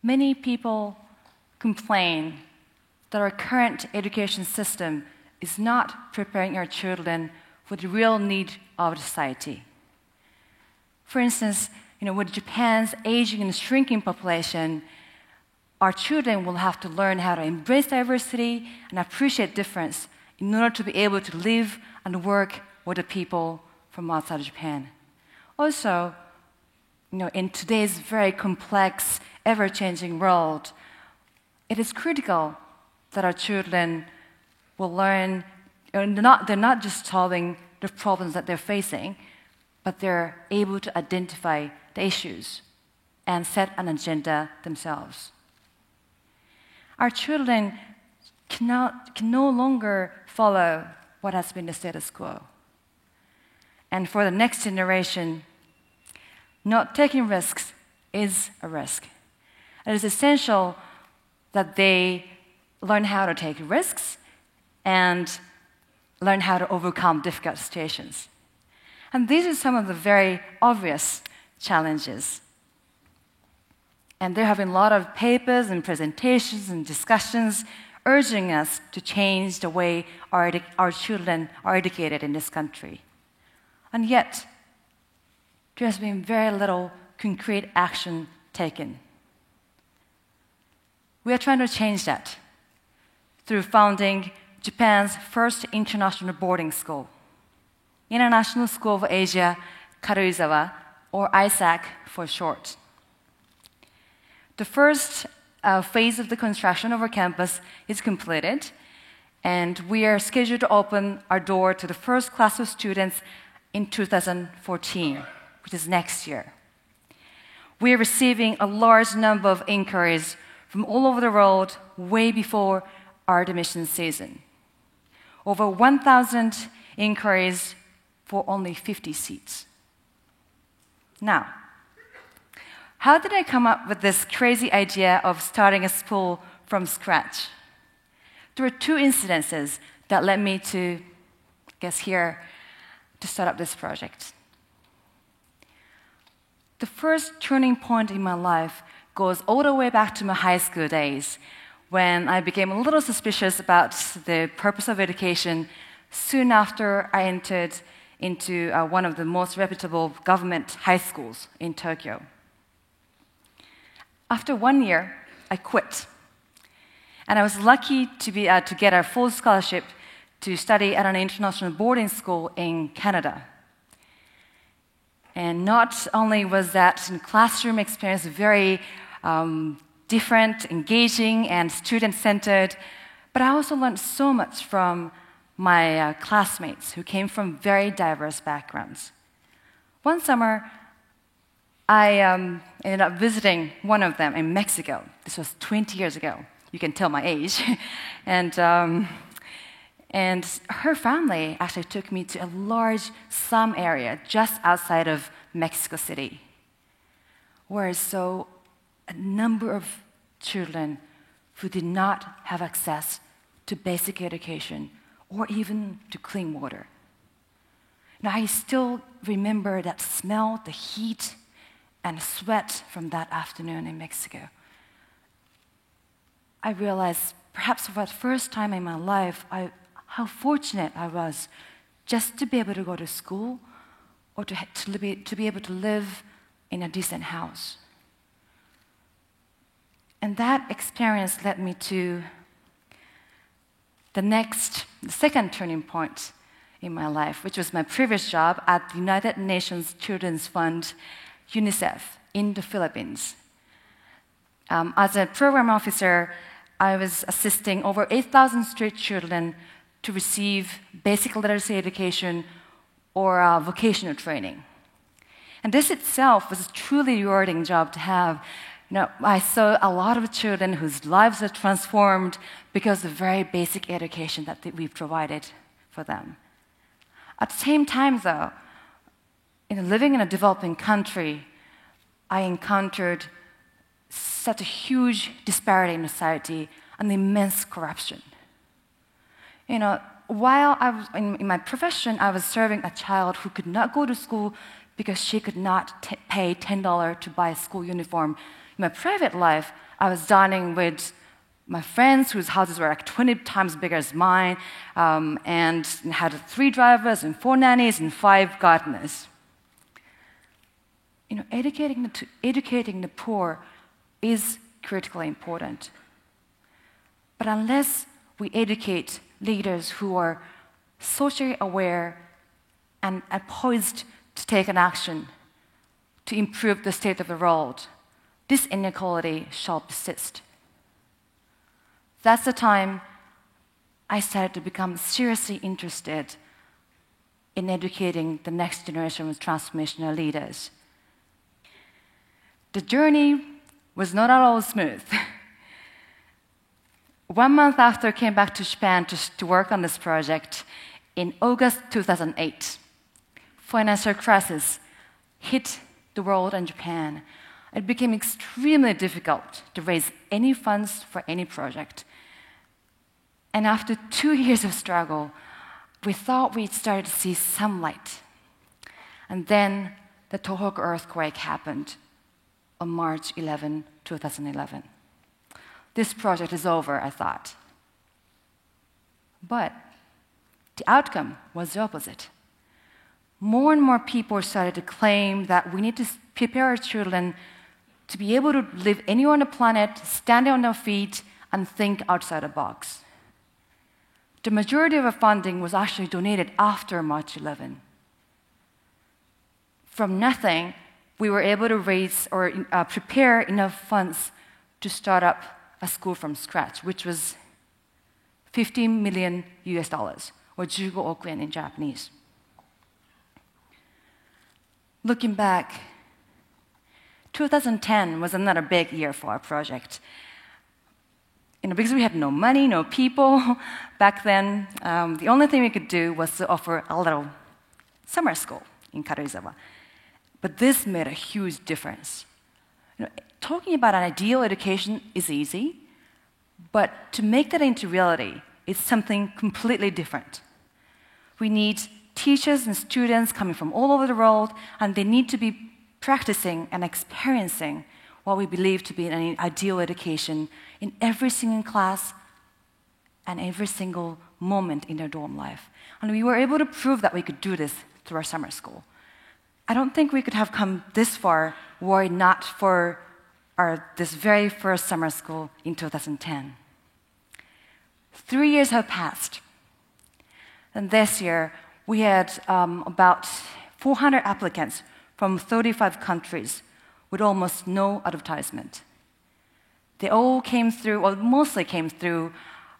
Many people complain that our current education system is not preparing our children for the real need of society. For instance, with Japan's aging and shrinking population, our children will have to learn how to embrace diversity and appreciate difference in order to be able to live and work with the people from outside of Japan. Also, in today's very complex, ever-changing world, it is critical that our children will learn, they're not just solving the problems that they're facing, but they're able to identify the issues and set an agenda themselves. Our children can no longer follow what has been the status quo. And for the next generation, not taking risks is a risk. It is essential that they learn how to take risks and learn how to overcome difficult situations. And these are some of the very obvious challenges. And there have been a lot of papers and presentations and discussions urging us to change the way our children are educated in this country. And yet, there has been very little concrete action taken. We are trying to change that through founding Japan's first international boarding school, International School of Asia, Karuizawa, or ISAC for short. The first phase of the construction of our campus is completed, and we are scheduled to open our door to the first class of students in 2014, which is next year. We are receiving a large number of inquiries from all over the world way before our admission season. Over 1,000 inquiries for only 50 seats. Now, how did I come up with this crazy idea of starting a school from scratch? There were two incidences that led me to, here, to start up this project. The first turning point in my life goes all the way back to my high school days, when I became a little suspicious about the purpose of education soon after I entered into one of the most reputable government high schools in Tokyo. After 1 year, I quit. And I was lucky to get a full scholarship to study at an international boarding school in Canada. And not only was that classroom experience very different, engaging, and student-centered, but I also learned so much from my classmates who came from very diverse backgrounds. One summer, I ended up visiting one of them in Mexico. This was 20 years ago. You can tell my age. And her family actually took me to a large slum area just outside of Mexico City, where so a number of children who did not have access to basic education or even to clean water. Now, I still remember that smell, the heat, and sweat from that afternoon in Mexico. I realized, perhaps for the first time in my life, how fortunate I was just to be able to go to school or to be able to live in a decent house. And that experience led me to the second turning point in my life, which was my previous job at the United Nations Children's Fund, UNICEF, in the Philippines. As a program officer, I was assisting over 8,000 street children to receive basic literacy education or vocational training. And this itself was a truly rewarding job to have. I saw a lot of children whose lives are transformed because of the very basic education that we provided for them. At the same time, though, living in a developing country, I encountered such a huge disparity in society and immense corruption. While I was in my profession, I was serving a child who could not go to school because she could not pay $10 to buy a school uniform. In my private life, I was dining with my friends whose houses were like 20 times bigger as mine, and had 3 drivers and 4 nannies and 5 gardeners. Educating the poor is critically important. But unless we educate leaders who are socially aware and are poised to take an action to improve the state of the world, this inequality shall persist. That's the time I started to become seriously interested in educating the next generation of transformational leaders. The journey was not at all smooth. 1 month after I came back to Japan to work on this project, in August 2008, financial crisis hit the world and Japan. It became extremely difficult to raise any funds for any project. And after 2 years of struggle, we thought we'd started to see some light. And then the Tohoku earthquake happened on March 11, 2011. This project is over, I thought. But the outcome was the opposite. More and more people started to claim that we need to prepare our children to be able to live anywhere on the planet, stand on their feet, and think outside the box. The majority of our funding was actually donated after March 11. From nothing, we were able to raise or prepare enough funds to start up a school from scratch, which was $15 million, or 15 oku yen in Japanese. Looking back, 2010 was another big year for our project. Because we had no money, no people back then, the only thing we could do was to offer a little summer school in Karuizawa. But this made a huge difference. Talking about an ideal education is easy, but to make that into reality is something completely different. We need teachers and students coming from all over the world, and they need to be practicing and experiencing what we believe to be an ideal education in every single class and every single moment in their dorm life. And we were able to prove that we could do this through our summer school. I don't think we could have come this far were it not for this very first summer school in 2010. 3 years have passed. And this year, we had about 400 applicants from 35 countries with almost no advertisement. They all came through, or mostly came through,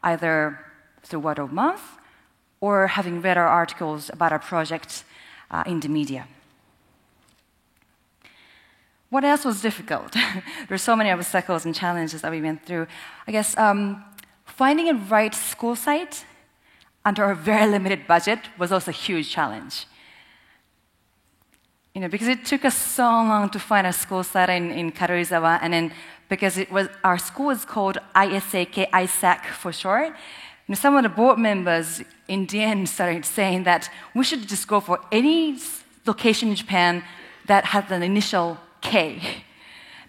either through word of mouth or having read our articles about our project in the media. What else was difficult? There were so many obstacles and challenges that we went through. I guess finding a right school site under a very limited budget was also a huge challenge. Because it took us so long to find a school site in Karuizawa, and then because our school is called ISAK for short, some of the board members in the end started saying that we should just go for any location in Japan that has an initial K.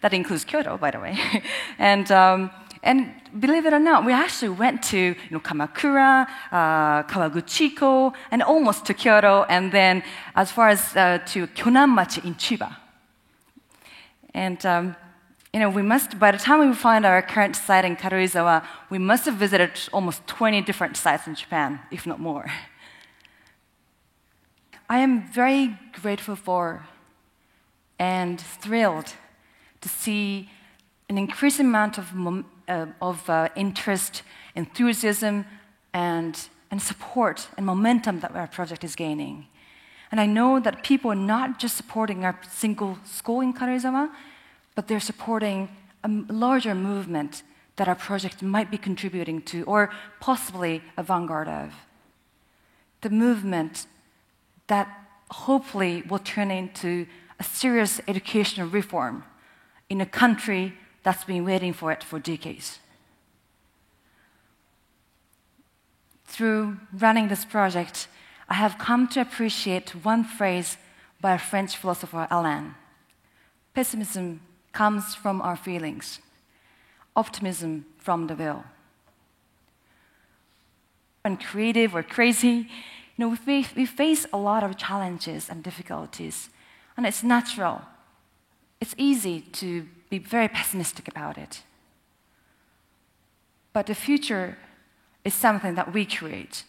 That includes Kyoto, by the way. And believe it or not, we actually went to Kamakura, Kawaguchiko, and almost to Kyoto, and then as far as to Kyonanmachi in Chiba. And by the time we find our current site in Karuizawa, we must have visited almost 20 different sites in Japan, if not more. I am very grateful for and thrilled to see an increasing amount of interest, enthusiasm, and support and momentum that our project is gaining. And I know that people are not just supporting our single school in Karuizawa, but they're supporting a larger movement that our project might be contributing to, or possibly a vanguard of. The movement that hopefully will turn into a serious educational reform in a country that's been waiting for it for decades. Through running this project, I have come to appreciate one phrase by a French philosopher, Alain. Pessimism comes from our feelings. optimism from the will. When creative or crazy, we face a lot of challenges and difficulties, and it's natural. It's easy to be very pessimistic about it. But the future is something that we create.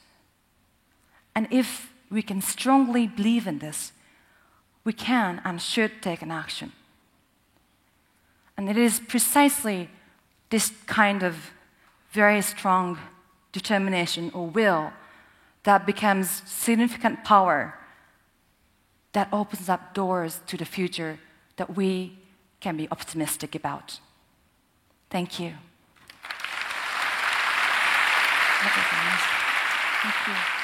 And if we can strongly believe in this, we can and should take an action. And it is precisely this kind of very strong determination or will that becomes significant power that opens up doors to the future that we can be optimistic about. Thank you. Thank you.